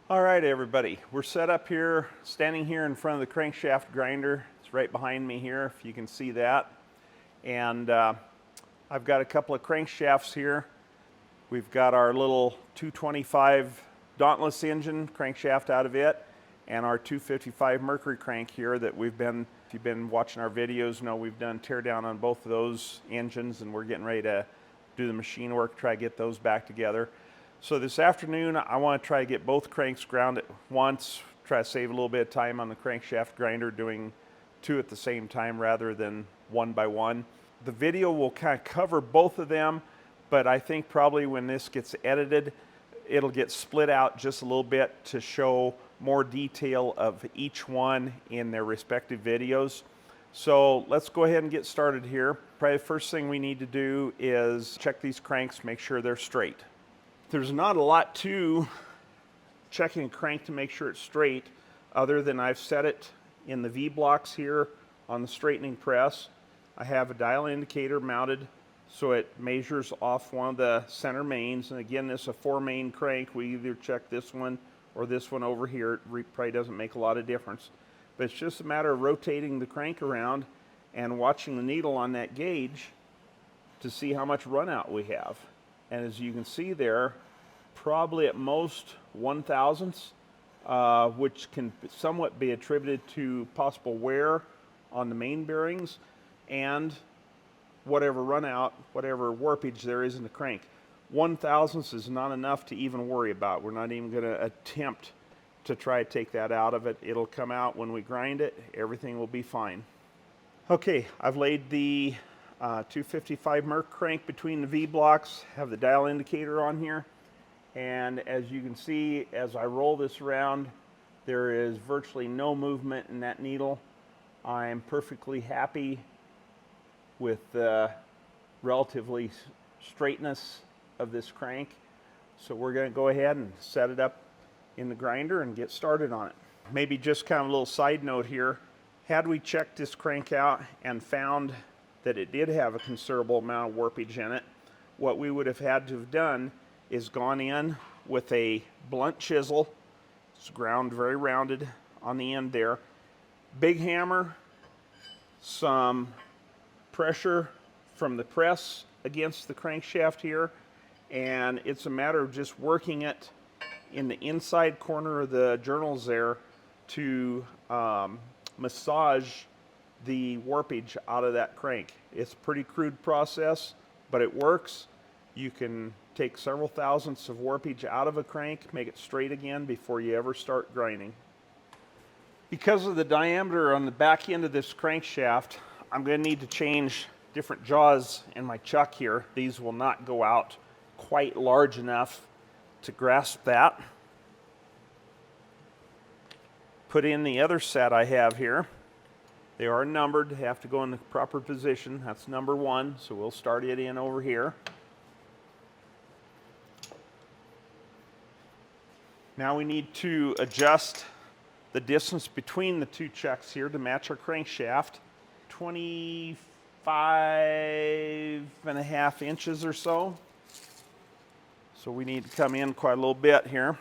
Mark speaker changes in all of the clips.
Speaker 1: All right, everybody, we're set up here, standing here in front of the crankshaft grinder. It's right behind me here, if you can see that. And I've got a couple of crankshafts here. We've got our little 225 Dauntless engine crankshaft out of it, and our 255 Mercury crank here that if you've been watching our videos, know we've done tear down on both of those engines, and we're getting ready to do the machine work, try to get those back together. So this afternoon, I want to try to get both cranks ground at once, try to save a little bit of time on the crankshaft grinder, doing two at the same time rather than one by one. The video will kind of cover both of them, but I think probably when this gets edited, it'll get split out just a little bit to show more detail of each one in their respective videos. So let's go ahead and get started here. Probably the first thing we need to do is check these cranks, make sure they're straight. There's not a lot to checking a crank to make sure it's straight, other than I've set it in the V blocks here on the straightening press. I have a dial indicator mounted so it measures off one of the center mains. And again, this is a 4-main crank. We either check this one or this one over here. It probably doesn't make a lot of difference. But it's just a matter of rotating the crank around and watching the needle on that gauge to see how much run out we have. And as you can see there, probably at most 1/1000ths, which can somewhat be attributed to possible wear on the main bearings and whatever run out, whatever warpage there is in the crank. 1/1000ths is not enough to even worry about. We're not even going to attempt to try to take that out of it. It'll come out when we grind it. Everything will be fine. Okay, I've laid the 255 Merc crank between the V blocks, have the dial indicator on here, and as you can see, as I roll this around, there is virtually no movement in that needle. I'm perfectly happy with the relatively straightness of this crank, so we're going to go ahead and set it up in the grinder and get started on it. Maybe just kind of a little side note here, had we checked this crank out and found that it did have a considerable amount of warpage in it, what we would have had to have done is gone in with a blunt chisel. It's ground very rounded on the end there. Big hammer, some pressure from the press against the crankshaft here, and it's a matter of just working it in the inside corner of the journals there to massage the warpage out of that crank. It's a pretty crude process, but it works. You can take several thousandths of warpage out of a crank, make it straight again before you ever start grinding. Because of the diameter on the back end of this crankshaft, I'm going to need to change different jaws in my chuck here. These will not go out quite large enough to grasp that. Put in the other set I have here. They are numbered, they have to go in the proper position. That's number 1, so we'll start it in over here. Now we need to adjust the distance between the two chucks here to match our crankshaft. 25.5 inches or so. So we need to come in quite a little bit here.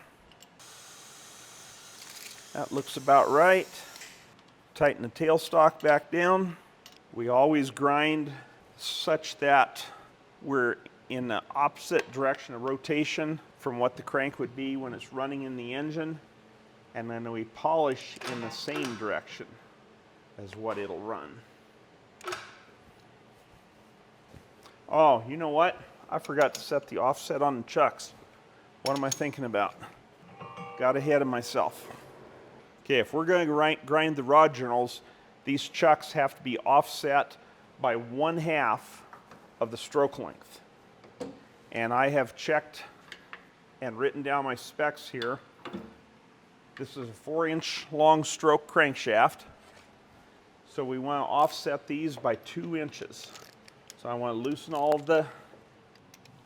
Speaker 1: That looks about right. Tighten the tailstock back down. We always grind such that we're in the opposite direction of rotation from what the crank would be when it's running in the engine, and then we polish in the same direction as what it'll run. Oh, you know what? I forgot to set the offset on the chucks. What am I thinking about? Got ahead of myself. Okay, if we're going to grind the rod journals, these chucks have to be offset by 1/2 of the stroke length. And I have checked and written down my specs here. This is a 4-inch long stroke crankshaft. So we want to offset these by 2 inches. So I want to loosen all of the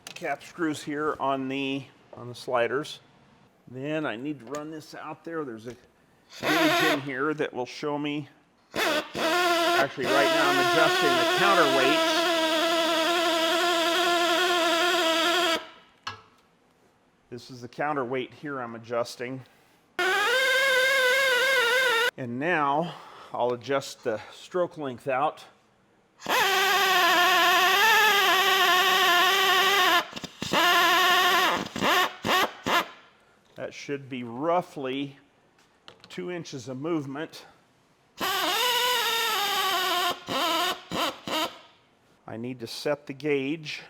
Speaker 1: cap screws here on the sliders. Then I need to run this out there. There's a gauge in here that will show me. Actually, right now I'm adjusting the counterweights. This is the counterweight here I'm adjusting. And now I'll adjust the stroke length out. That should be roughly 2 inches of movement. I need to set the gauge,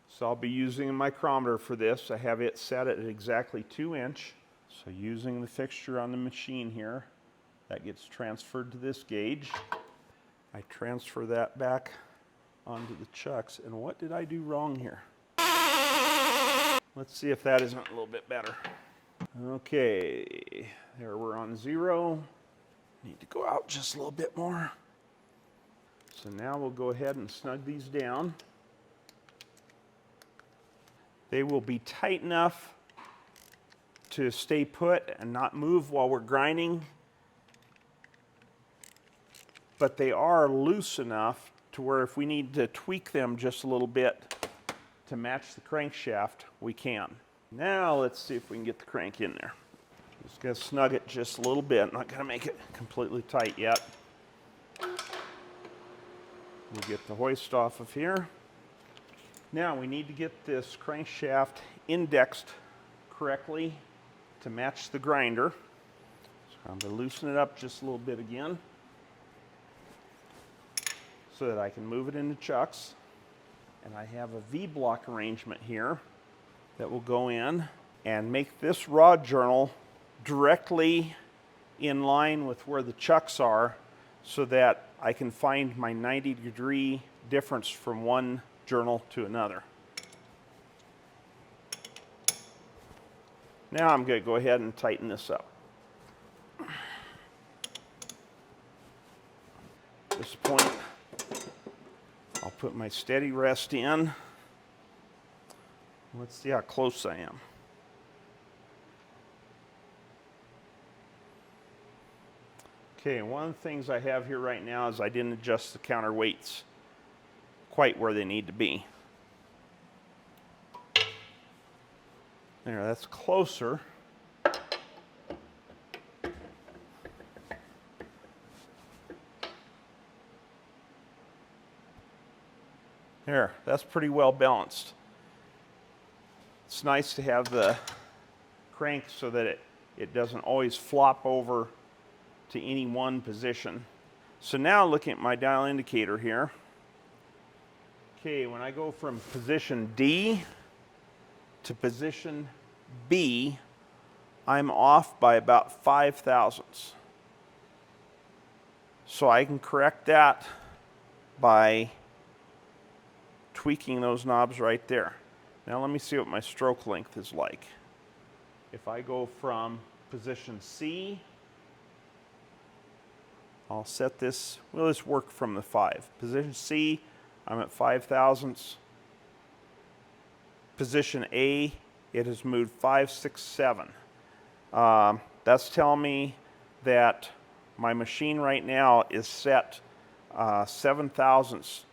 Speaker 1: so I'll be using a micrometer for this. I have it set at exactly 2 inch. So using the fixture on the machine here, that gets transferred to this gauge. I transfer that back onto the chucks. And what did I do wrong here? Let's see if that isn't a little bit better. Okay, there we're on 0. Need to go out just a little bit more. So now we'll go ahead and snug these down. They will be tight enough to stay put and not move while we're grinding, but they are loose enough to where if we need to tweak them just a little bit to match the crankshaft, we can. Now let's see if we can get the crank in there. Just gonna snug it just a little bit. Not gonna make it completely tight yet. We'll get the hoist off of here. Now we need to get this crankshaft indexed correctly to match the grinder. So I'm gonna loosen it up just a little bit again so that I can move it into chucks. And I have a V-block arrangement here that will go in and make this rod journal directly in line with where the chucks are so that I can find my 90-degree difference from one journal to another. Now I'm going to go ahead and tighten this up. At this point, I'll put my steady rest in. Let's see how close I am. Okay, one of the things I have here right now is I didn't adjust the counterweights quite where they need to be. There, that's closer. There, that's pretty well balanced. It's nice to have the crank so that it doesn't always flop over to any one position. So now looking at my dial indicator here. Okay, when I go from position D to position B, I'm off by about 5 thousandths. So I can correct that by tweaking those knobs right there. Now let me see what my stroke length is like. If I go from position C, I'll set this, we'll just work from the 5. Position C, I'm at 5 thousandths. Position A, it has moved 5, 6, 7. That's telling me that my machine right now is set 7 thousandths,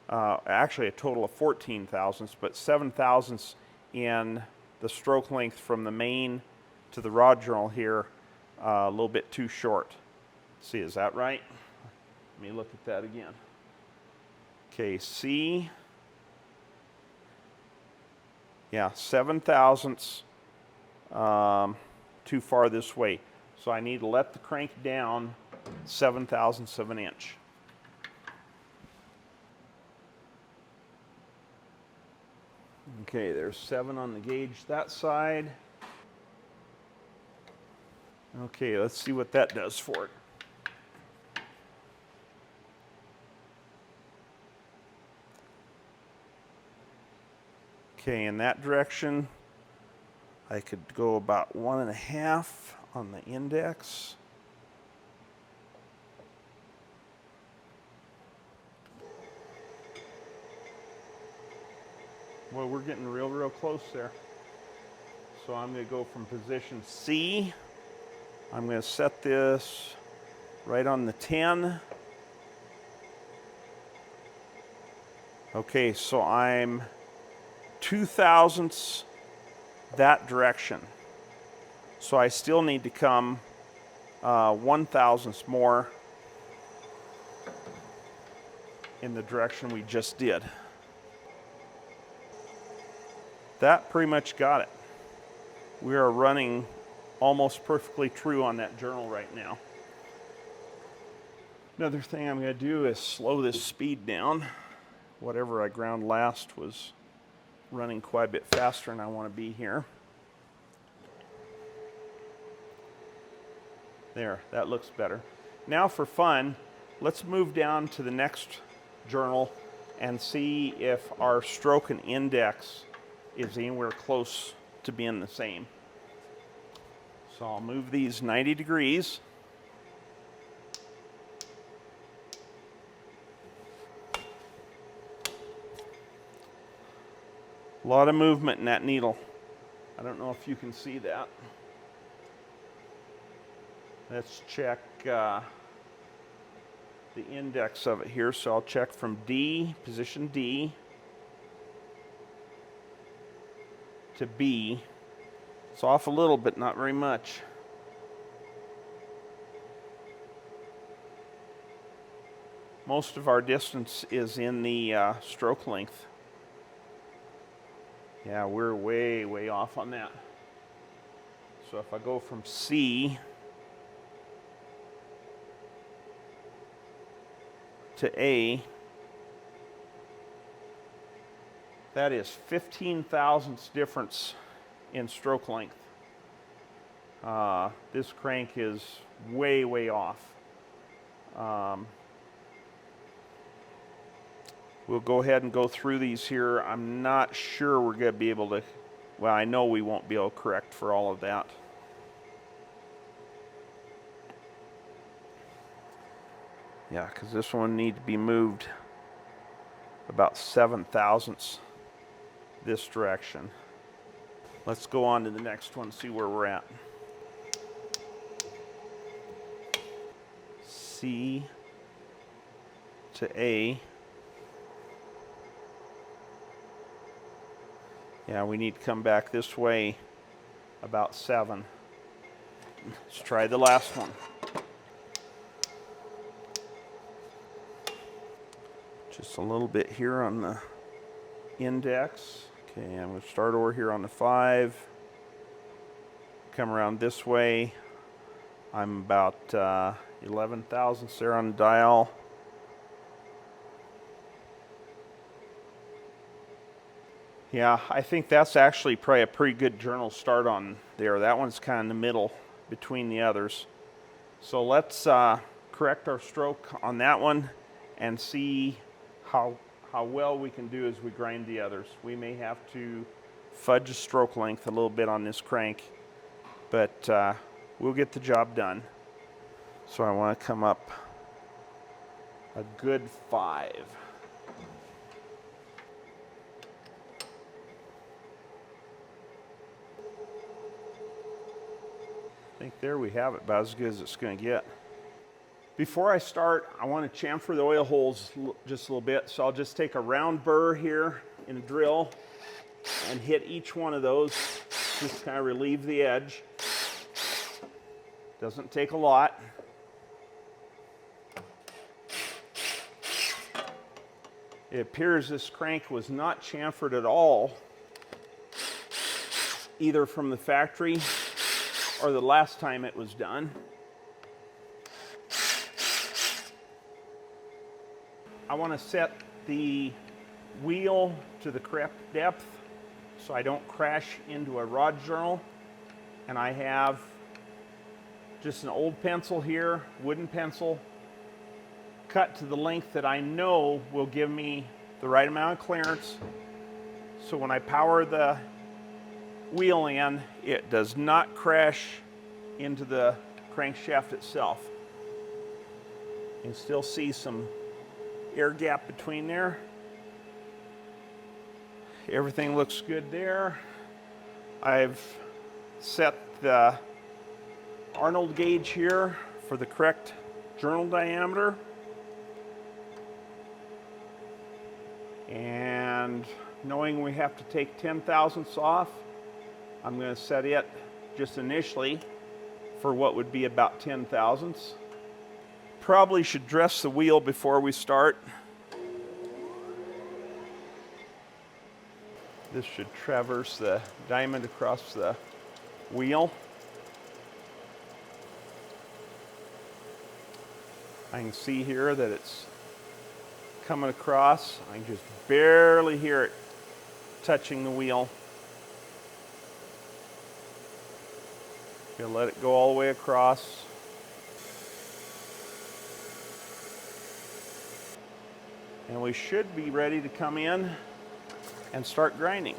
Speaker 1: actually a total of 14 thousandths, but 7 thousandths in the stroke length from the main to the rod journal here, a little bit too short. See, is that right? Let me look at that again. Okay, C. Yeah, 7 thousandths too far this way. So I need to let the crank down 7 thousandths of an inch. Okay, there's 7 on the gauge that side. Okay, let's see what that does for it. Okay, in that direction, I could go about 1.5 on the index. Well, we're getting real close there. So I'm going to go from position C. I'm going to set this right on the 10. Okay, so I'm 2 thousandths that direction. So I still need to come 1/1000th more in the direction we just did. That pretty much got it. We are running almost perfectly true on that journal right now. Another thing I'm going to do is slow this speed down. Whatever I ground last was running quite a bit faster than I want to be here. There, that looks better. Now for fun, let's move down to the next journal and see if our stroke and index is anywhere close to being the same. So I'll move these 90 degrees. A lot of movement in that needle. I don't know if you can see that. Let's check the index of it here. So I'll check from D, position D, to B. It's off a little, but not very much. Most of our distance is in the stroke length. Yeah, we're way, way off on that. So if I go from C to A, that is 15/1000ths difference in stroke length. This crank is way, way off. We'll go ahead and go through these here. I'm not sure we're going to be able to, well, I know we won't be able to correct for all of that. Yeah, because this one needs to be moved about 7/1000ths this direction. Let's go on to the next one, see where we're at. C to A. Yeah, we need to come back this way about 7. Let's try the last one. Just a little bit here on the index. Okay, I'm going to start over here on the 5. Come around this way. I'm about 11/1000ths there on the dial. Yeah, I think that's actually probably a pretty good journal start on there. That one's kind of in the middle between the others. So let's correct our stroke on that one and see how well we can do as we grind the others. We may have to fudge the stroke length a little bit on this crank, but we'll get the job done. So I want to come up a good 5. I think there we have it, about as good as it's going to get. Before I start, I want to chamfer the oil holes just a little bit. So I'll just take a round burr here in a drill and hit each one of those, just kind of relieve the edge. Doesn't take a lot. It appears this crank was not chamfered at all, either from the factory or the last time it was done. I want to set the wheel to the correct depth so I don't crash into a rod journal. And I have just an old pencil here, wooden pencil, cut to the length that I know will give me the right amount of clearance. So when I power the wheel in, it does not crash into the crankshaft itself. You can still see some air gap between there. Everything looks good there. I've set the Arnold gauge here for the correct journal diameter. And knowing we have to take 10/1000ths off, I'm going to set it just initially for what would be about 10 thousandths. Probably should dress the wheel before we start. This should traverse the diamond across the wheel. I can see here that it's coming across. I can just barely hear it touching the wheel. Gonna let it go all the way across. And we should be ready to come in and start grinding.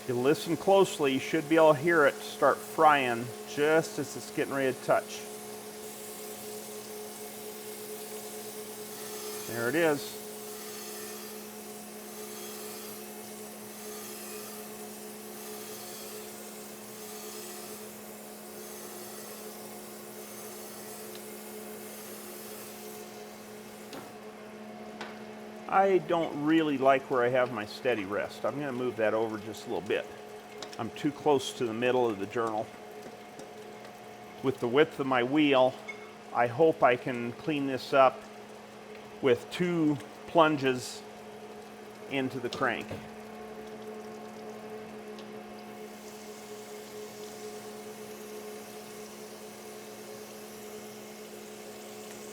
Speaker 1: If you listen closely, you should be able to hear it start frying just as it's getting ready to touch. There it is. I don't really like where I have my steady rest. I'm going to move that over just a little bit. I'm too close to the middle of the journal. With the width of my wheel, I hope I can clean this up with 2 plunges into the crank.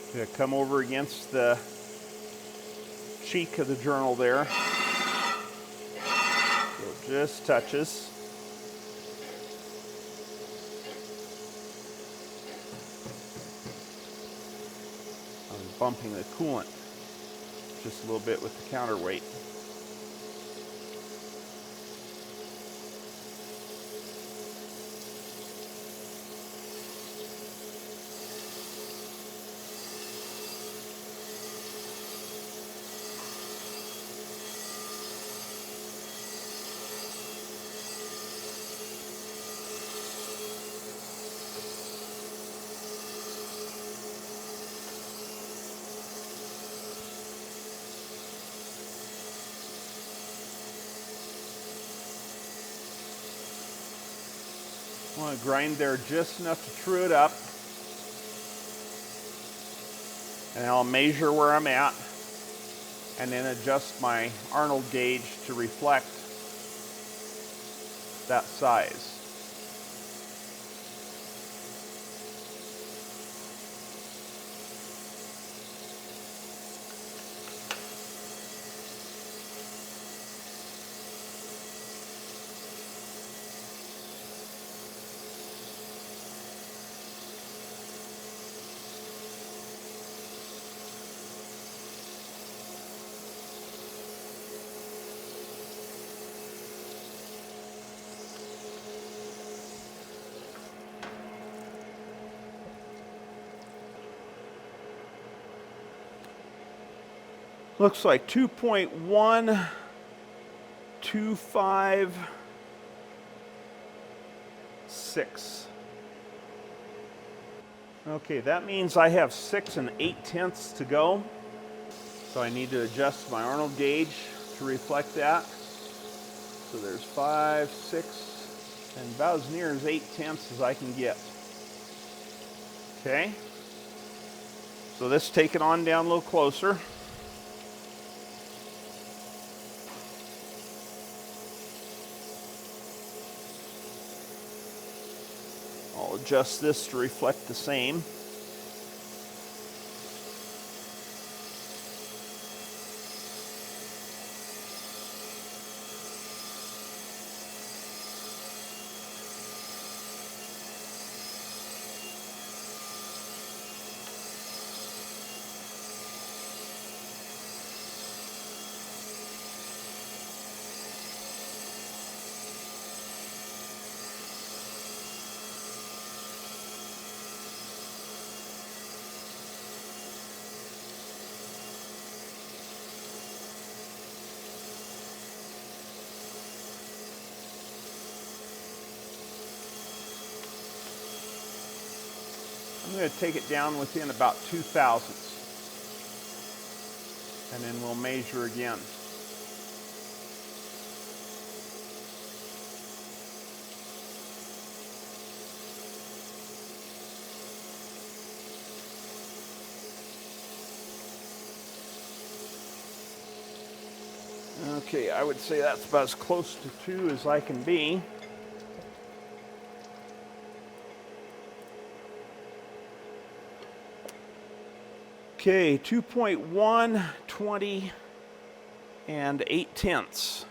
Speaker 1: I'm going to come over against the cheek of the journal there. So it just touches. I'm bumping the coolant just a little bit with the counterweight. I want to grind there just enough to true it up. And I'll measure where I'm at and then adjust my Arnold gauge to reflect that size. Looks like 2.125.6. Okay, that means I have 6 8/10 to go. So I need to adjust my Arnold gauge to reflect that. So there's 5, 6, and about as near as 8/10 as I can get. Okay. So let's take it on down a little closer. I'll adjust this to reflect the same. I'm going to take it down within about 2 thousandths. And then we'll measure again. Okay, I would say that's about as close to 2 as I can be. Okay, 2.1, 20, and 8/10.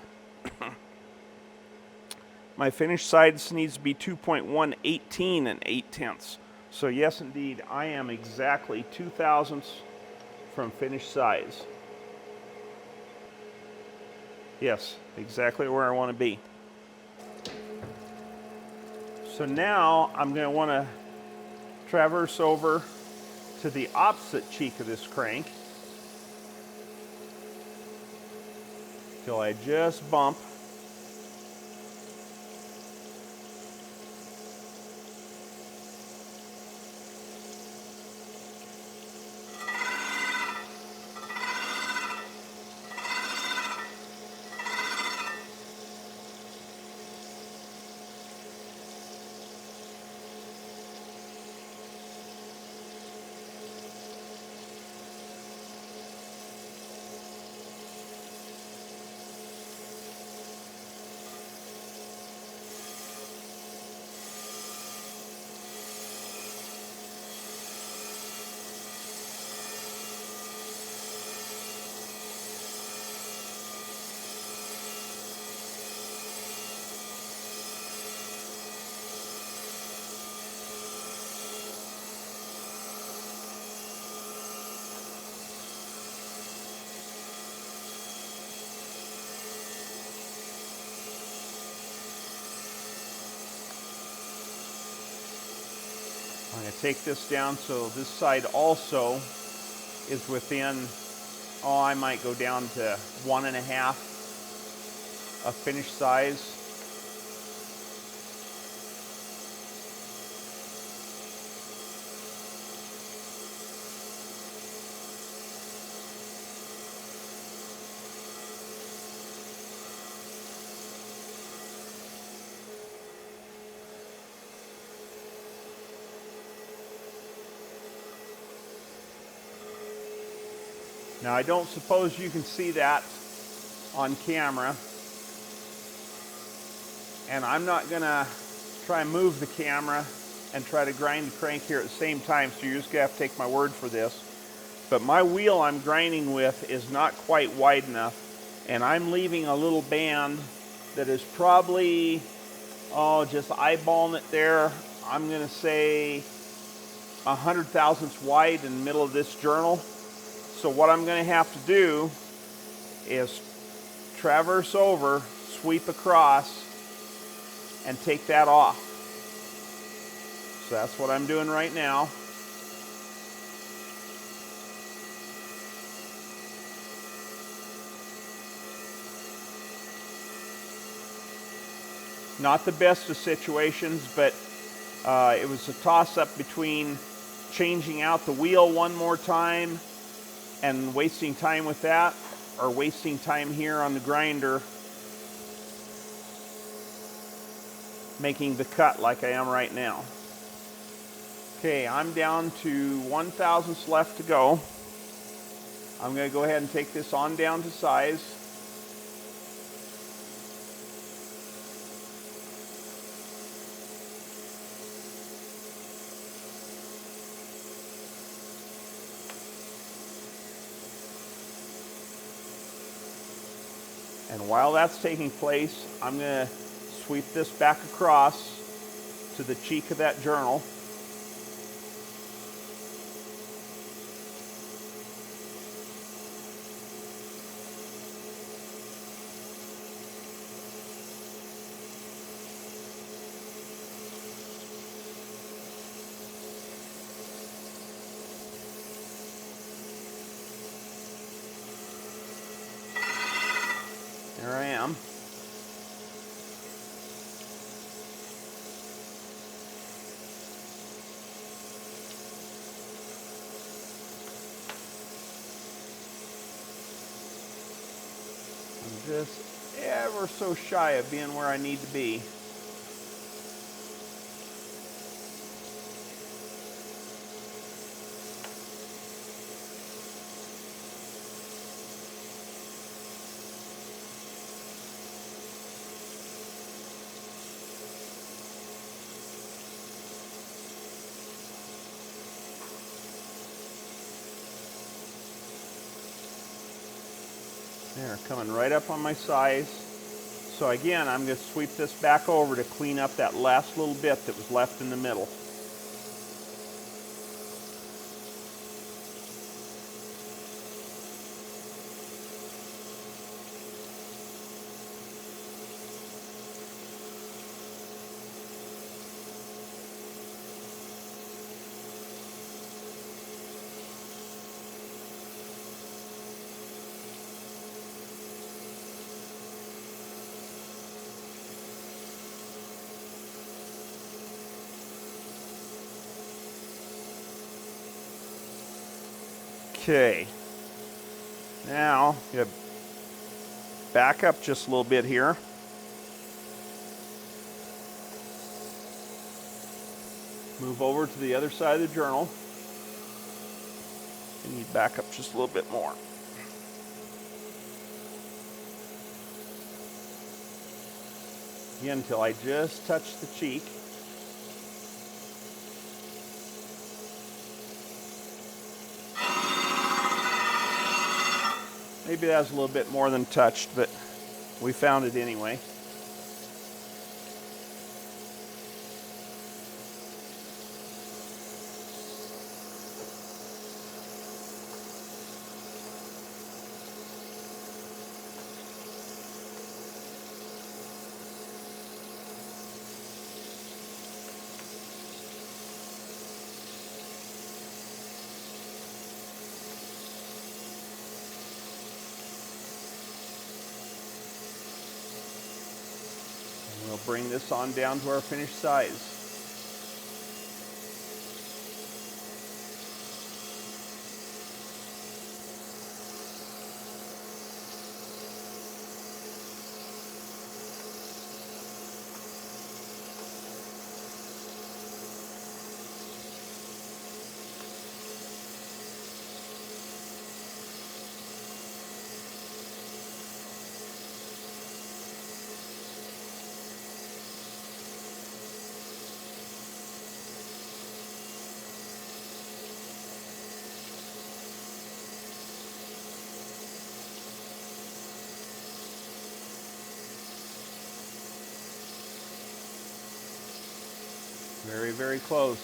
Speaker 1: My finished size needs to be 2.1, 18, and 8/10. So yes, indeed, I am exactly 2 thousandths from finished size. Yes, exactly where I want to be. So now I'm going to want to traverse over to the opposite cheek of this crank till I just bump. I'm going to take this down so this side also is within, oh, I might go down to 1.5 of finished size. Now, I don't suppose you can see that on camera, and I'm not going to try and move the camera and try to grind the crank here at the same time, so you're just going to have to take my word for this. But my wheel I'm grinding with is not quite wide enough, and I'm leaving a little band that is probably, oh, just eyeballing it there, I'm going to say 100 thousandths wide in the middle of this journal. So what I'm going to have to do is traverse over, sweep across, and take that off. So that's what I'm doing right now. Not the best of situations, but it was a toss-up between changing out the wheel one more time and wasting time with that, or wasting time here on the grinder making the cut like I am right now. Okay, I'm down to 1 thousandths left to go. I'm going to go ahead and take this on down to size. And while that's taking place, I'm going to sweep this back across to the cheek of that journal. There I am. just ever so shy of being where I need to be. There, coming right up on my size. So again, I'm going to sweep this back over to clean up that last little bit that was left in the middle. Okay, now you back up just a little bit here. Move over to the other side of the journal. You need back up just a little bit more. Again, until I just touch the cheek. Maybe that was a little bit more than touched, but we found it anyway. We'll bring this on down to our finished size. Very, very close,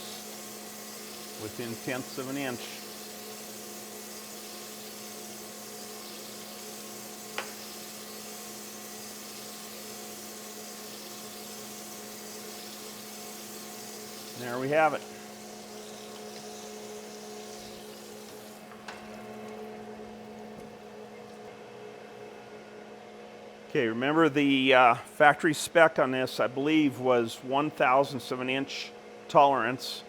Speaker 1: within tenths of an inch. There we have it. Okay, remember the factory spec on this, I believe, was 1/1000th of an inch tolerance,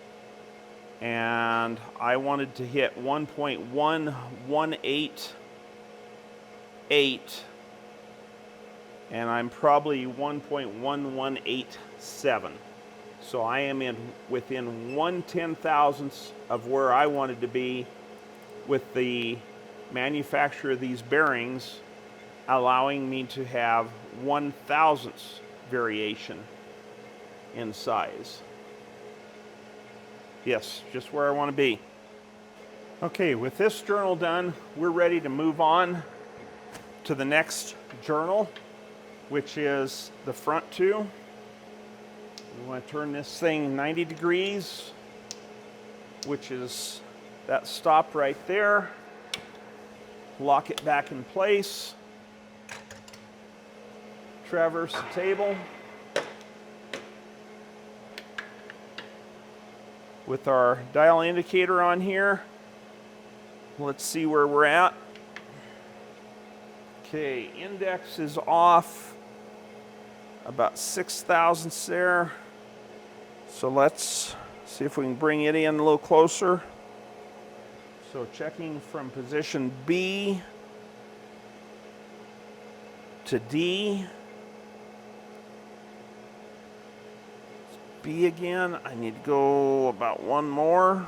Speaker 1: and I wanted to hit 1.1188, and I'm probably 1.1187. So I am within 1/10,000th of where I wanted to be, with the manufacturer of these bearings allowing me to have 1/1000th variation in size. Yes, just where I want to be. Okay, with this journal done, we're ready to move on to the next journal, which is the front two. We want to turn this thing 90 degrees, which is that stop right there. Lock it back in place. Traverse the table with our dial indicator on here. Let's see where we're at. Okay, index is off about 6/1000ths there. So let's see if we can bring it in a little closer. So checking from position B to D. B again. I need to go about one more.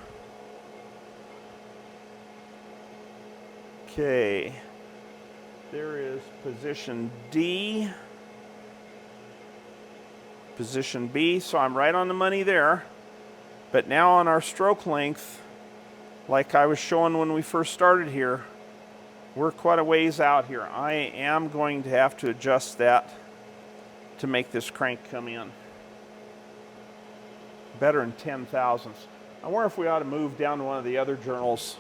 Speaker 1: Okay. There is position D. Position B, so I'm right on the money there. But now on our stroke length, like I was showing when we first started here, we're quite a ways out here. I am going to have to adjust that to make this crank come in. Better than 10 thousandths. I wonder if we ought to move down to one of the other journals,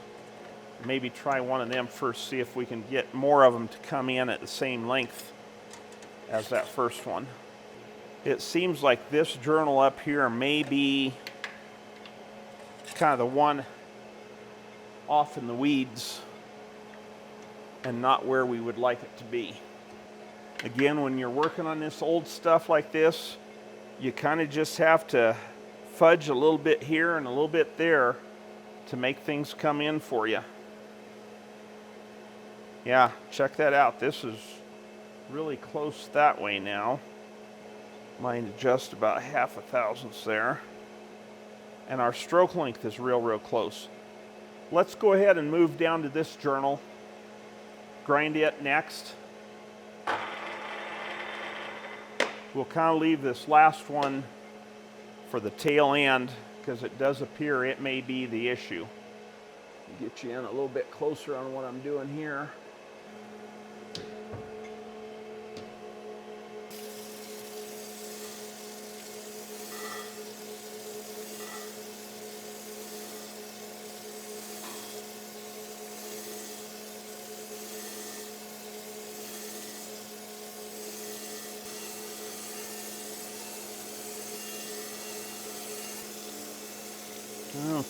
Speaker 1: maybe try one of them first, see if we can get more of them to come in at the same length as that first one. It seems like this journal up here may be kind of the one off in the weeds and not where we would like it to be. Again, when you're working on this old stuff like this, you kind of just have to fudge a little bit here and a little bit there to make things come in for you. Yeah, check that out. This is really close that way now. Mine just about 0.5 thousandths there. And our stroke length is real close. Let's go ahead and move down to this journal. Grind it next. We'll kind of leave this last one for the tail end because it does appear it may be the issue. Get you in a little bit closer on what I'm doing here.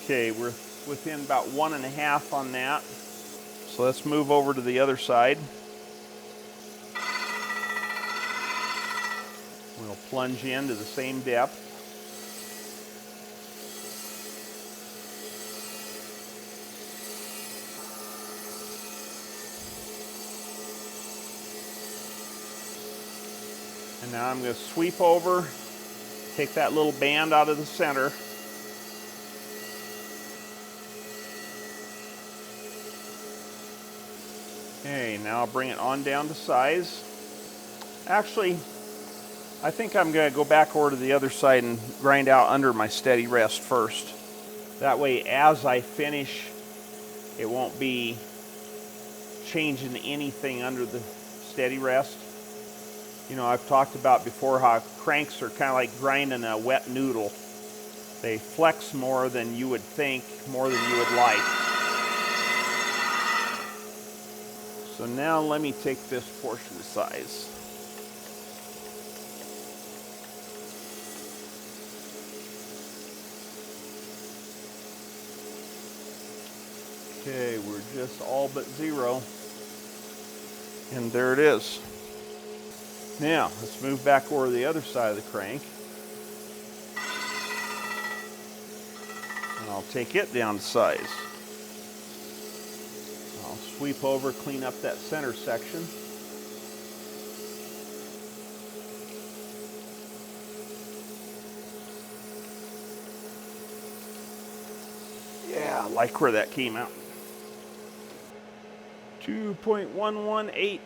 Speaker 1: Okay, we're within about 1.5 on that. So let's move over to the other side. We'll plunge into the same depth. And now I'm going to sweep over, take that little band out of the center. Okay, now I'll bring it on down to size. Actually, I think I'm going to go back over to the other side and grind out under my steady rest first. That way, as I finish, it won't be changing anything under the steady rest. You know, I've talked about before how cranks are kind of like grinding a wet noodle. They flex more than you would think, more than you would like. So now let me take this portion to size. Okay, we're just all but 0. And there it is. Now, let's move back over to the other side of the crank. And I'll take it down to size. I'll sweep over, clean up that center section. Yeah, I like where that came out. 2.118.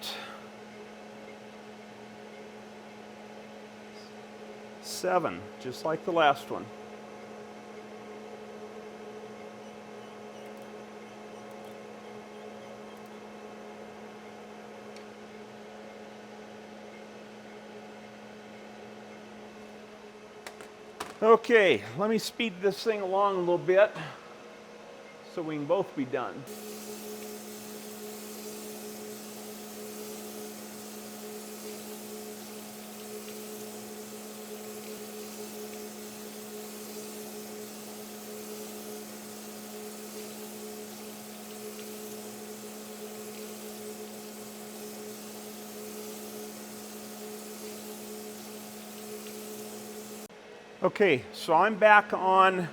Speaker 1: 7, just like the last one. Okay, let me speed this thing along a little bit so we can both be done. Okay, so I'm back on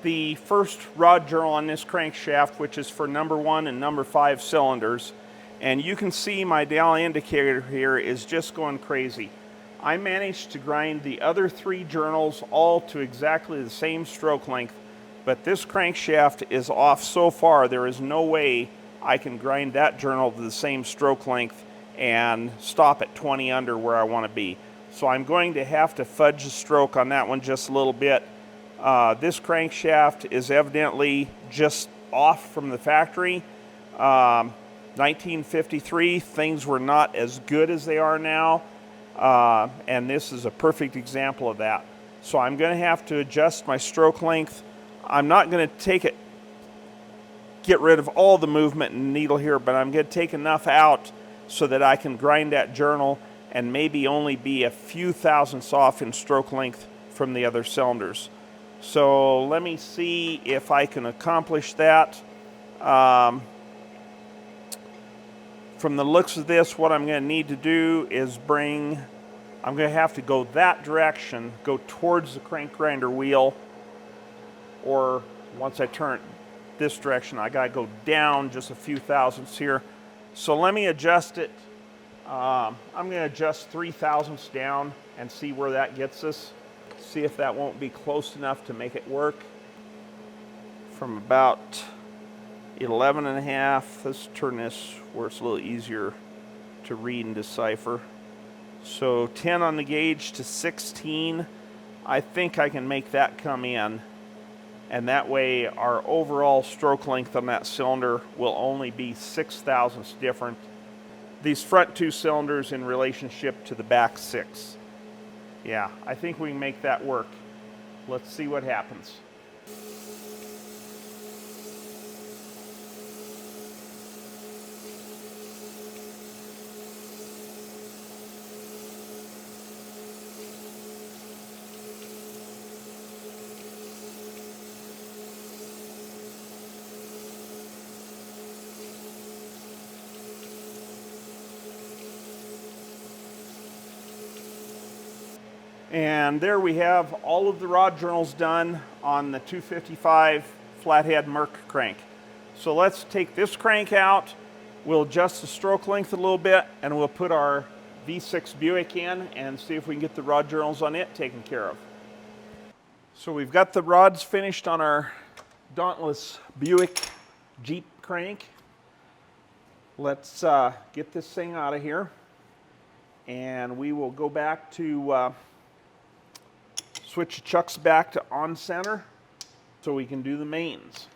Speaker 1: the first rod journal on this crankshaft, which is for number 1 and number 5 cylinders. And you can see my dial indicator here is just going crazy. I managed to grind the other 3 journals all to exactly the same stroke length, but this crankshaft is off so far, there is no way I can grind that journal to the same stroke length and stop at 20 under where I want to be. So I'm going to have to fudge the stroke on that one just a little bit. This crankshaft is evidently just off from the factory. 1953, things were not as good as they are now, and this is a perfect example of that. So I'm going to have to adjust my stroke length. I'm not going to get rid of all the movement in the needle here, but I'm going to take enough out so that I can grind that journal and maybe only be a few thousandths off in stroke length from the other cylinders. So let me see if I can accomplish that. From the looks of this, what I'm going to need to do is I'm going to have to go that direction, go towards the crank grinder wheel, or once I turn it this direction, I got to go down just a few thousandths here. So let me adjust it. I'm going to adjust 3 thousandths down and see where that gets us. See if that won't be close enough to make it work. From about 11.5, let's turn this where it's a little easier to read and decipher. So 10 on the gauge to 16. I think I can make that come in, and that way our overall stroke length on that cylinder will only be 6 thousandths different. These front 2 cylinders in relationship to the back 6. Yeah, I think we can make that work. Let's see what happens. And there we have all of the rod journals done on the 255 Flathead Merc crank. So let's take this crank out, we'll adjust the stroke length a little bit, and we'll put our V6 Buick in and see if we can get the rod journals on it taken care of. So we've got the rods finished on our Dauntless Buick Jeep crank. Let's get this thing out of here, and we will go back to switch the chucks back to on center so we can do the mains.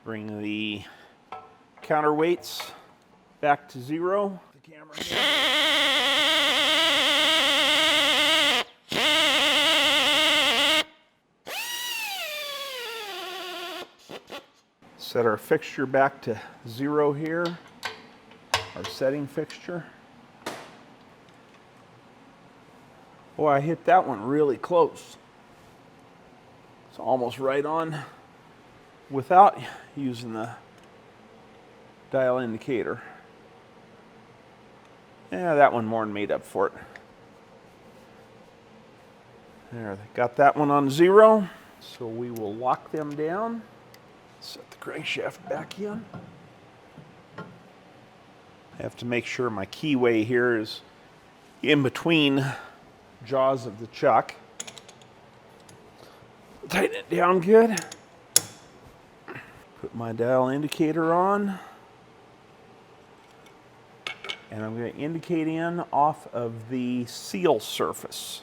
Speaker 1: Bring the counterweights back to 0. The camera here. Set our fixture back to 0 here, our setting fixture. Oh, I hit that one really close. It's almost right on without using the dial indicator. Yeah, that one more than made up for it. There, got that one on 0. So we will lock them down. Set the crankshaft back in. I have to make sure my keyway here is in between jaws of the chuck. Tighten it down good. Put my dial indicator on. And I'm going to indicate in off of the seal surface.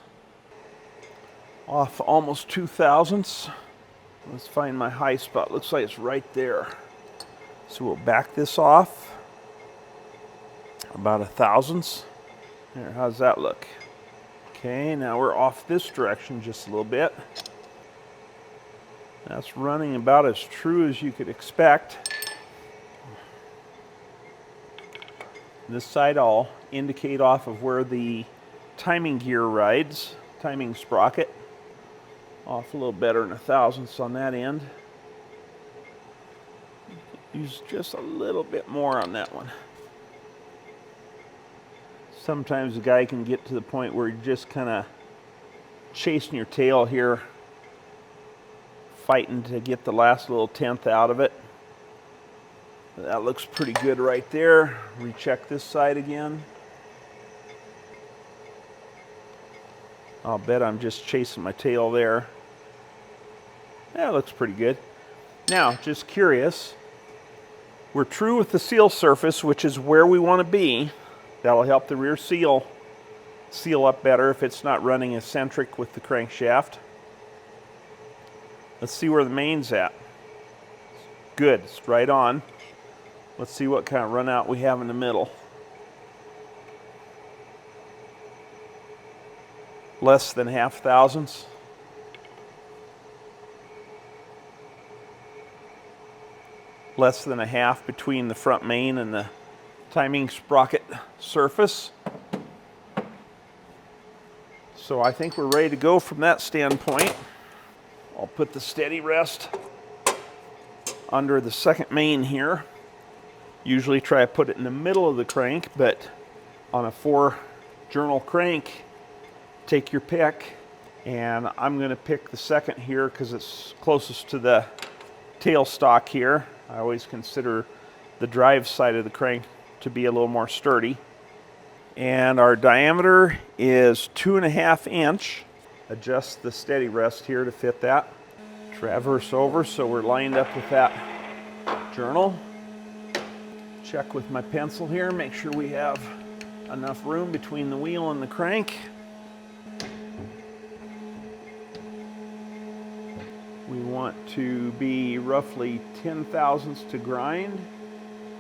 Speaker 1: Off almost 2 thousandths. Let's find my high spot. Looks like it's right there. So we'll back this off about 1 thousandths. There, how's that look? Okay, now we're off this direction just a little bit. That's running about as true as you could expect. This side I'll indicate off of where the timing gear rides, timing sprocket. Off a little better than 1 thousandths on that end. Use just a little bit more on that one. Sometimes a guy can get to the point where you're just kind of chasing your tail here, fighting to get the last little tenth out of it. That looks pretty good right there. Recheck this side again. I'll bet I'm just chasing my tail there. That looks pretty good. Now, just curious, we're true with the seal surface, which is where we want to be. That'll help the rear seal up better if it's not running eccentric with the crankshaft. Let's see where the main's at. Good, it's right on. Let's see what kind of run out we have in the middle. Less than half thousandths. Less than a half between the front main and the timing sprocket surface. So I think we're ready to go from that standpoint. I'll put the steady rest under the second main here. Usually try to put it in the middle of the crank, but on a 4-journal crank, take your pick. And I'm going to pick the second here because it's closest to the tailstock here. I always consider the drive side of the crank to be a little more sturdy. And our diameter is 2.5 inch. Adjust the steady rest here to fit that. Traverse over so we're lined up with that journal. Check with my pencil here, make sure we have enough room between the wheel and the crank. We want to be roughly 10 thousandths to grind.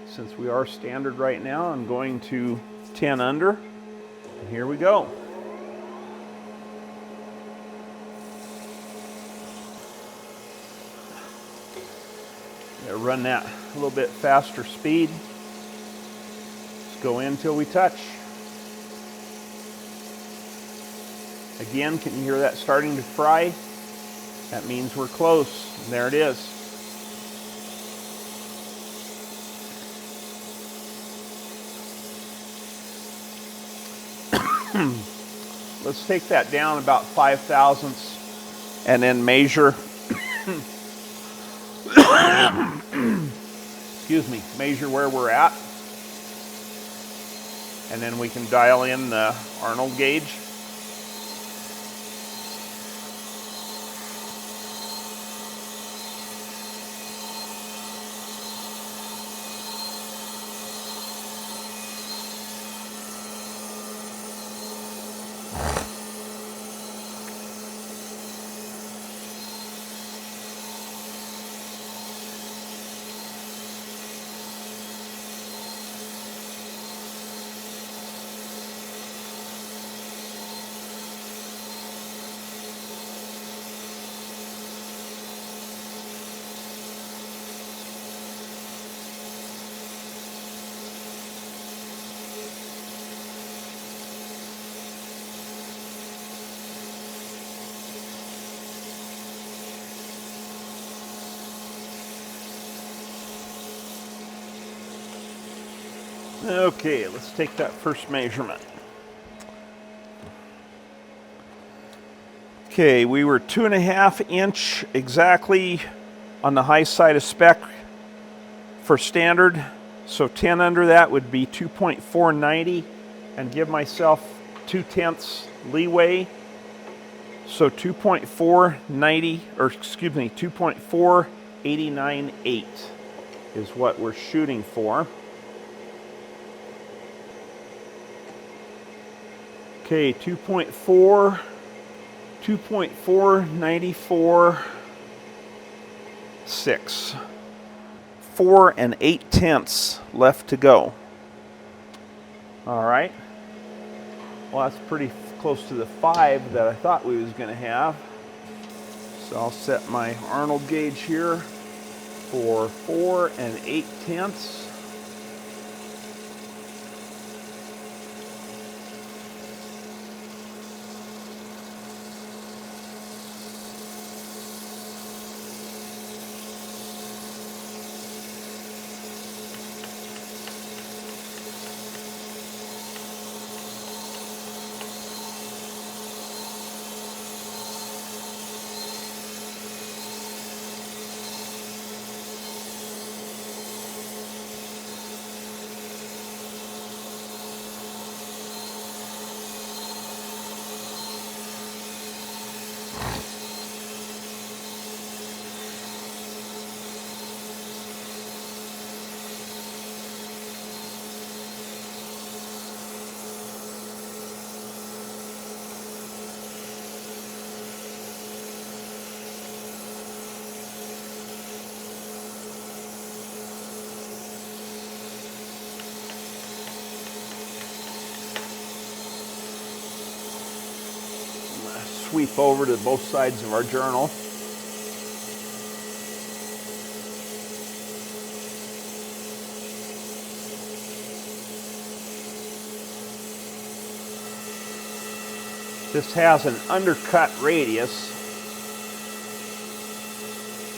Speaker 1: Since we are standard right now, I'm going to 10 under. And here we go. Gotta run that a little bit faster speed. Just go in till we touch. Again, can you hear that starting to fry? That means we're close. And there it is. Let's take that down about 5 thousandths and then measure. Excuse me, measure where we're at. And then we can dial in the Arnold gauge. Okay, let's take that first measurement. Okay, we were 2.5 inch exactly on the high side of spec for standard. So 10 under that would be 2.490 and give myself 2/10 leeway. So 2.490, or excuse me, 2.4898 is what we're shooting for. Okay, 2.494.6. 4 8/10 left to go. All right. Well, that's pretty close to the 5 that I thought we was going to have. So I'll set my Arnold gauge here for 4 8/10. sweep over to both sides of our journal. This has an undercut radius.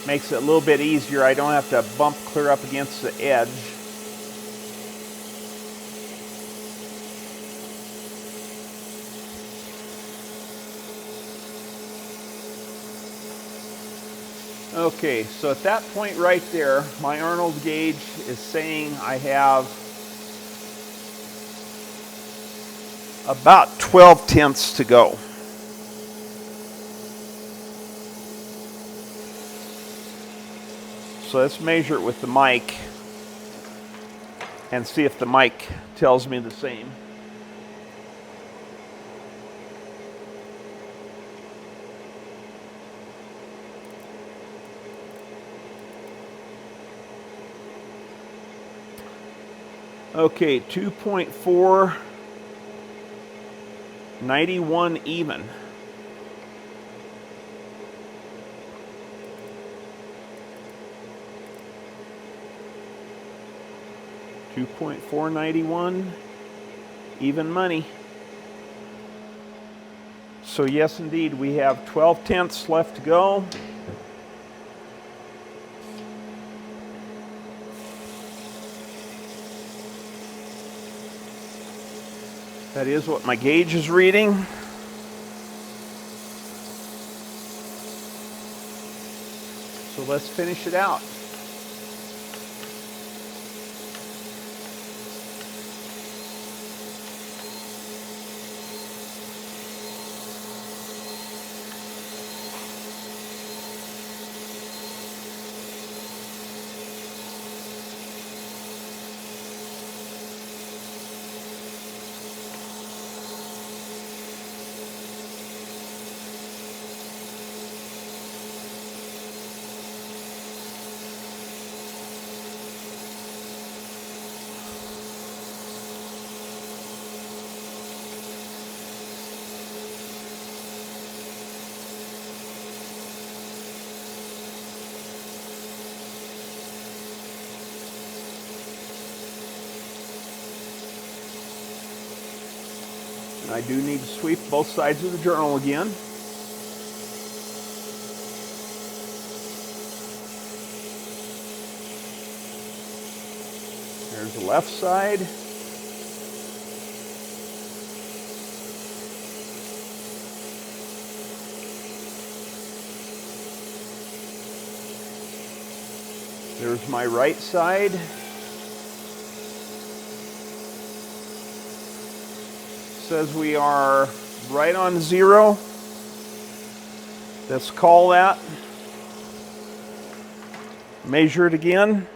Speaker 1: Makes it a little bit easier. I don't have to bump clear up against the edge. Okay, so at that point right there, my Arnold gauge is saying I have about 12 tenths to go. So let's measure it with the mic and see if the mic tells me the same. Okay, 2.491 even. $2.491, even money. So yes, indeed, we have 12 tenths left to go. That is what my gauge is reading. So let's finish it out. I do need to sweep both sides of the journal again. There's the left side. There's my right side. Says we are right on zero. Let's call that. Measure it again.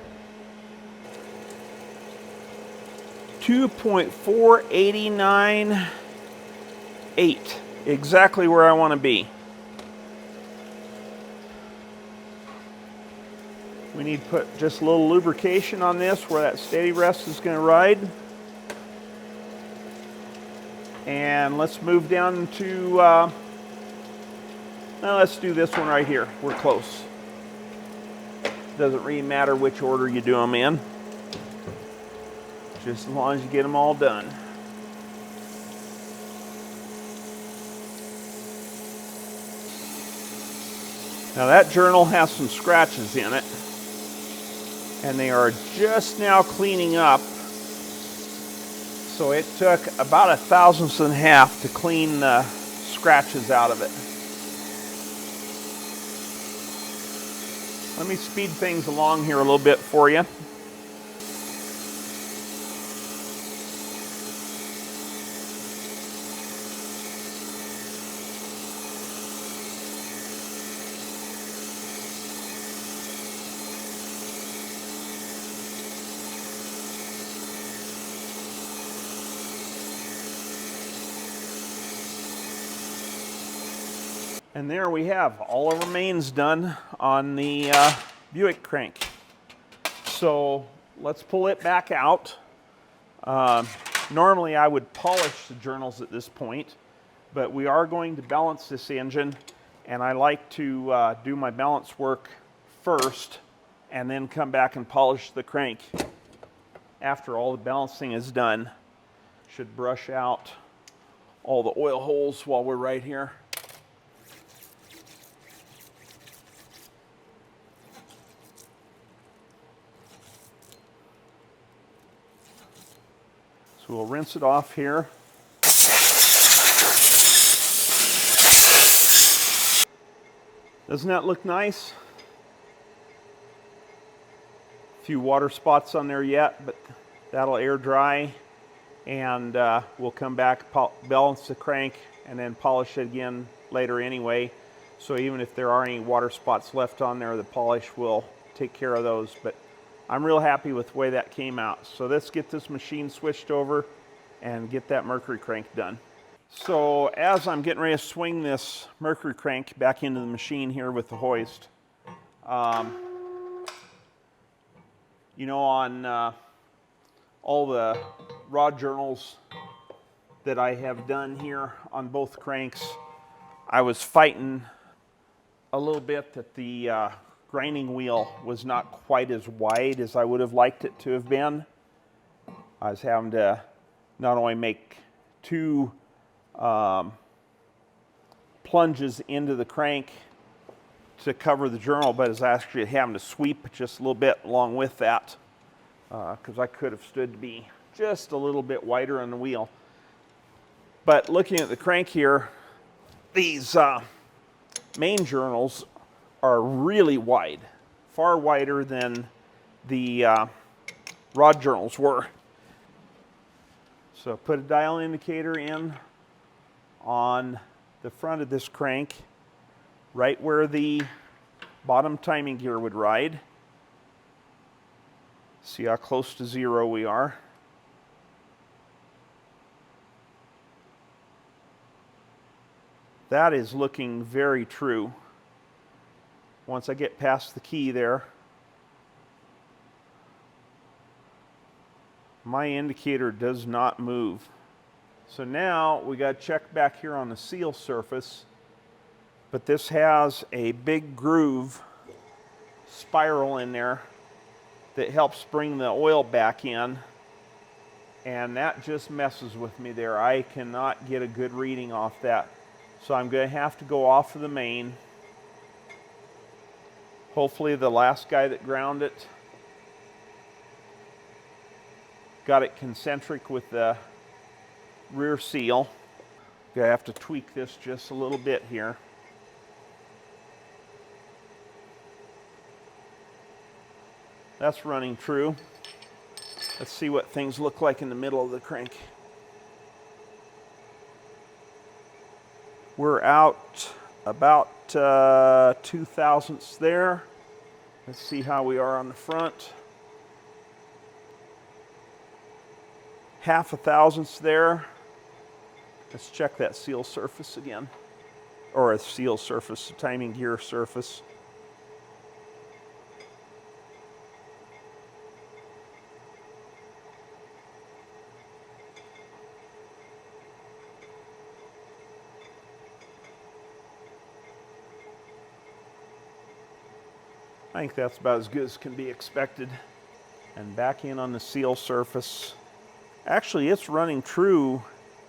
Speaker 1: 2.4898. Exactly where I want to be. We need to put just a little lubrication on this where that steady rest is going to ride. And let's move down to, let's do this one right here. We're close. Doesn't really matter which order you do them in, just as long as you get them all done. Now that journal has some scratches in it, and they are just now cleaning up. So it took about 1/1000 to clean the scratches out of it. Let me speed things along here a little bit for you. And there we have all of our mains done on the Buick crank. So let's pull it back out. Normally I would polish the journals at this point, But we are going to balance this engine, and I like to do my balance work first and then come back and polish the crank after all the balancing is done. Should brush out all the oil holes while we're right here. So we'll rinse it off here. Doesn't that look nice? A few water spots on there yet, but that'll air dry, and we'll come back, balance the crank, and then polish it again later anyway. So even if there are any water spots left on there, the polish will take care of those. But I'm real happy with the way that came out. So let's get this machine switched over and get that Mercury crank done. So as I'm getting ready to swing this Mercury crank back into the machine here with the hoist, you know, on all the rod journals that I have done here on both cranks, I was fighting a little bit that the grinding wheel was not quite as wide as I would have liked it to have been. I was having to not only make two plunges into the crank to cover the journal, but is actually having to sweep just a little bit along with that, because I could have stood to be just a little bit wider on the wheel. But looking at the crank here, these main journals are really wide, far wider than the rod journals were. So put a dial indicator in on the front of this crank, right where the bottom timing gear would ride. See how close to zero we are. That is looking very true. Once I get past the key there, my indicator does not move. So now we got to check back here on the seal surface, but this has a big groove spiral in there that helps bring the oil back in, and that just messes with me there. I cannot get a good reading off that. So I'm going to have to go off of the main. Hopefully the last guy that ground it got it concentric with the rear seal. Gonna have to tweak this just a little bit here. That's running true. Let's see what things look like in the middle of the crank. We're out about 2 thousandths there. Let's see how we are on the front. 0.5 thousandths there. Let's check that seal surface again. Or a seal surface, a timing gear surface. I think that's about as good as can be expected. And back in on the seal surface. Actually, it's running true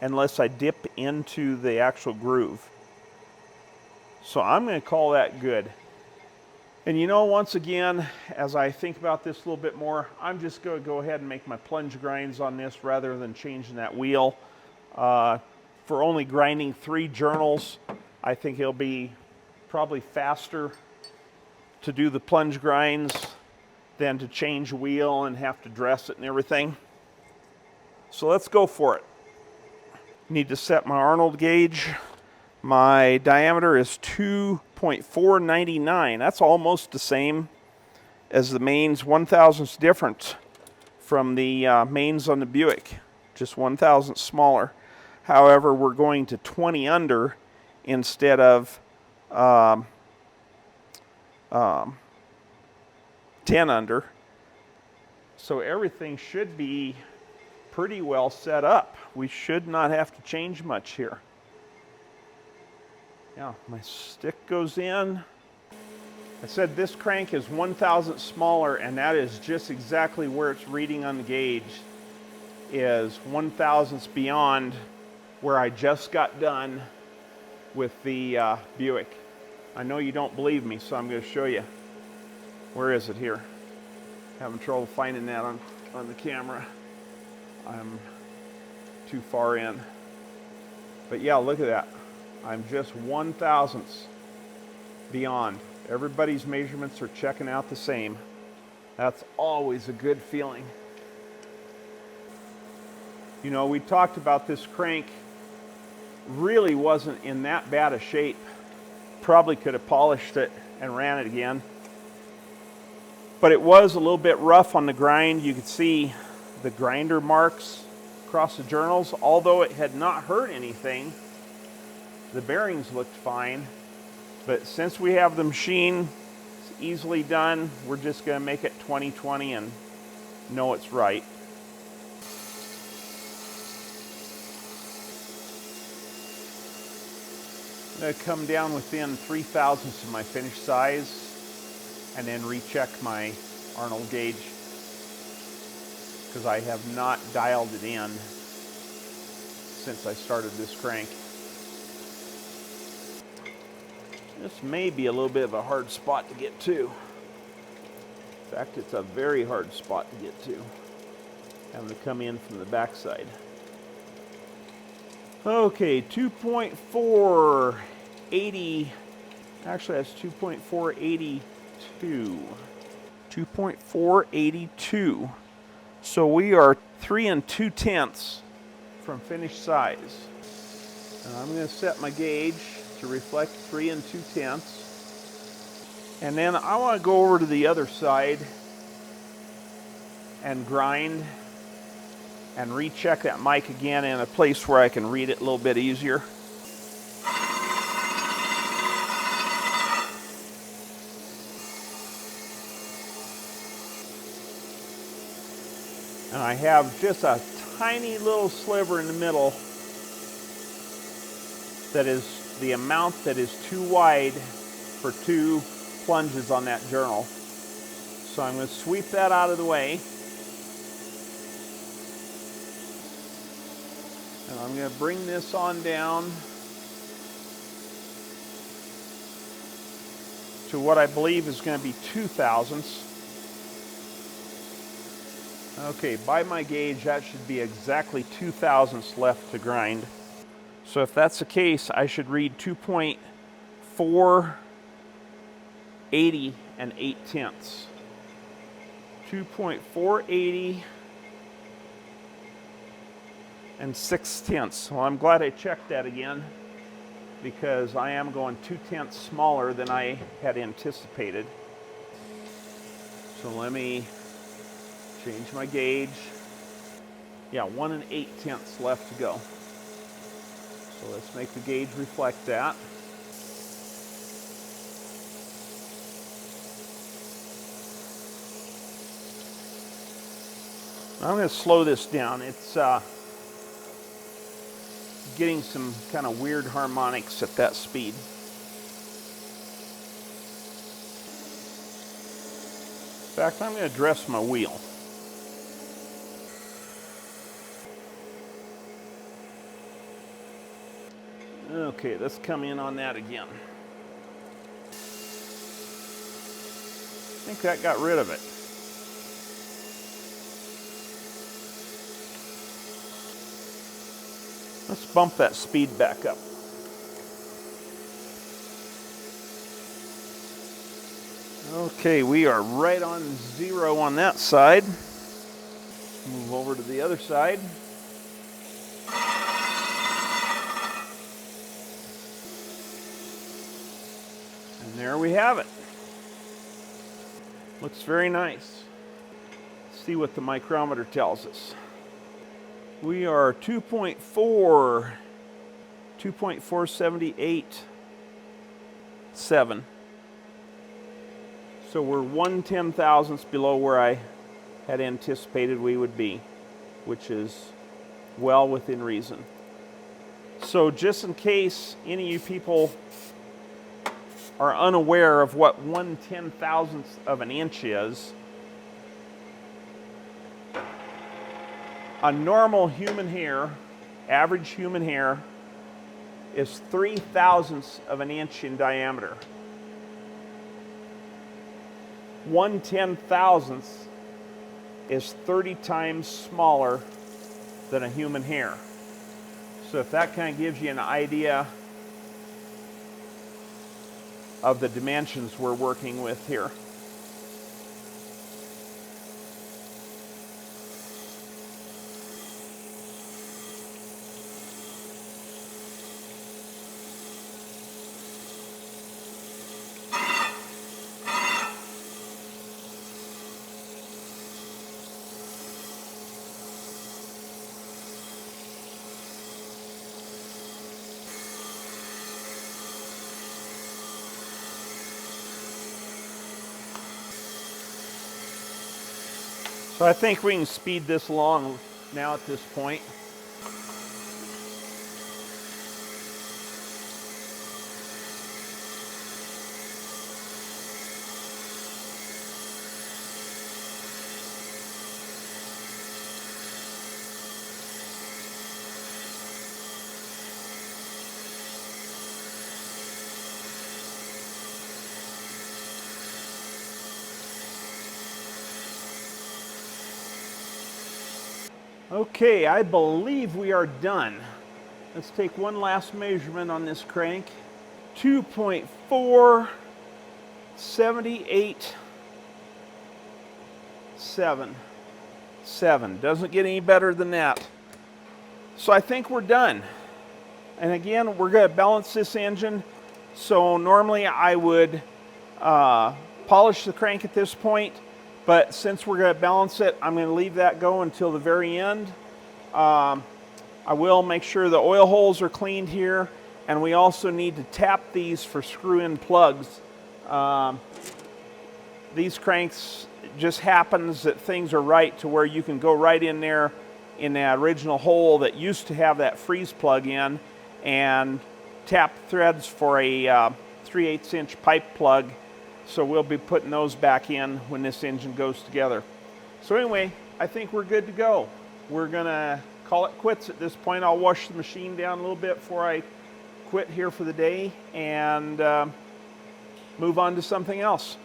Speaker 1: unless I dip into the actual groove. So I'm going to call that good. And you know, once again, as I think about this a little bit more, I'm just going to go ahead and make my plunge grinds on this rather than changing that wheel. For only grinding 3 journals, I think it'll be probably faster to do the plunge grinds than to change a wheel and have to dress it and everything. So let's go for it. Need to set my Arnold gauge. My diameter is 2.499. That's almost the same as the mains, 1/1000th different from the mains on the Buick, just 1/1000th smaller. However, we're going to 20 under instead of 10 under. So everything should be pretty well set up. We should not have to change much here. Yeah, my stick goes in. I said this crank is 1/1000th smaller, and that is just exactly where it's reading on the gauge, is 1/1000th beyond where I just got done with the Buick. I know you don't believe me, so I'm going to show you. Where is it here? Having trouble finding that on the camera. I'm too far in. But yeah, look at that. I'm just 1/1000th beyond. Everybody's measurements are checking out the same. That's always a good feeling. You know, we talked about this crank really wasn't in that bad a shape. Probably could have polished it and ran it again. But it was a little bit rough on the grind. You could see the grinder marks across the journals. Although it had not hurt anything, the bearings looked fine. But since we have the machine, it's easily done. We're just going to make it 20/20 and know it's right. I'm going to come down within 3/1000ths of my finished size and then recheck my Arnold gauge, because I have not dialed it in since I started this crank. This may be a little bit of a hard spot to get to. In fact, it's a very hard spot to get to. Having to come in from the backside. Okay, 2.480. Actually, that's 2.482. 2.482. So we are 3 2/10 from finished size. And I'm going to set my gauge to reflect 3 2/10. And then I want to go over to the other side and grind and recheck that mic again in a place where I can read it a little bit easier. And I have just a tiny little sliver in the middle that is the amount that is too wide for 2 plunges on that journal. So I'm going to sweep that out of the way. And I'm going to bring this on down to what I believe is going to be 2/1000ths. Okay, by my gauge, that should be exactly 2/1000ths left to grind. So if that's the case, I should read 2.480 and 8/10. 2.480 and 6/10. Well, I'm glad I checked that again, because I am going 2/10 smaller than I had anticipated. So let me change my gauge. Yeah, 1 8/10 left to go. So let's make the gauge reflect that. I'm going to slow this down. It's getting some kind of weird harmonics at that speed. In fact, I'm going to dress my wheel. Okay, let's come in on that again. I think that got rid of it. Let's bump that speed back up. Okay, we are right on 0 on that side. Move over to the other side. And there we have it. Looks very nice. Let's see what the micrometer tells us. We are 2.478.7. So we're 1/10,000th below where I had anticipated we would be, which is well within reason. So just in case any of you people are unaware of what 1/10,000th of an inch is, a normal human hair, average human hair, is 3/1000ths of an inch in diameter. 1/10,000th is 30 times smaller than a human hair. So if that kind of gives you an idea of the dimensions we're working with here. So I think we can speed this along now at this point. Okay, I believe we are done. Let's take one last measurement on this crank. 2.47877. Doesn't get any better than that. So I think we're done. And again, we're going to balance this engine. So normally I would polish the crank at this point. But since we're going to balance it, I'm going to leave that go until the very end. I will make sure the oil holes are cleaned here, and we also need to tap these for screw-in plugs. These cranks, it just happens that things are right to where you can go right in there in the original hole that used to have that freeze plug in and tap threads for a 3/8 inch pipe plug. So we'll be putting those back in when this engine goes together. So anyway, I think we're good to go. We're gonna call it quits at this point. I'll wash the machine down a little bit before I quit here for the day and move on to something else.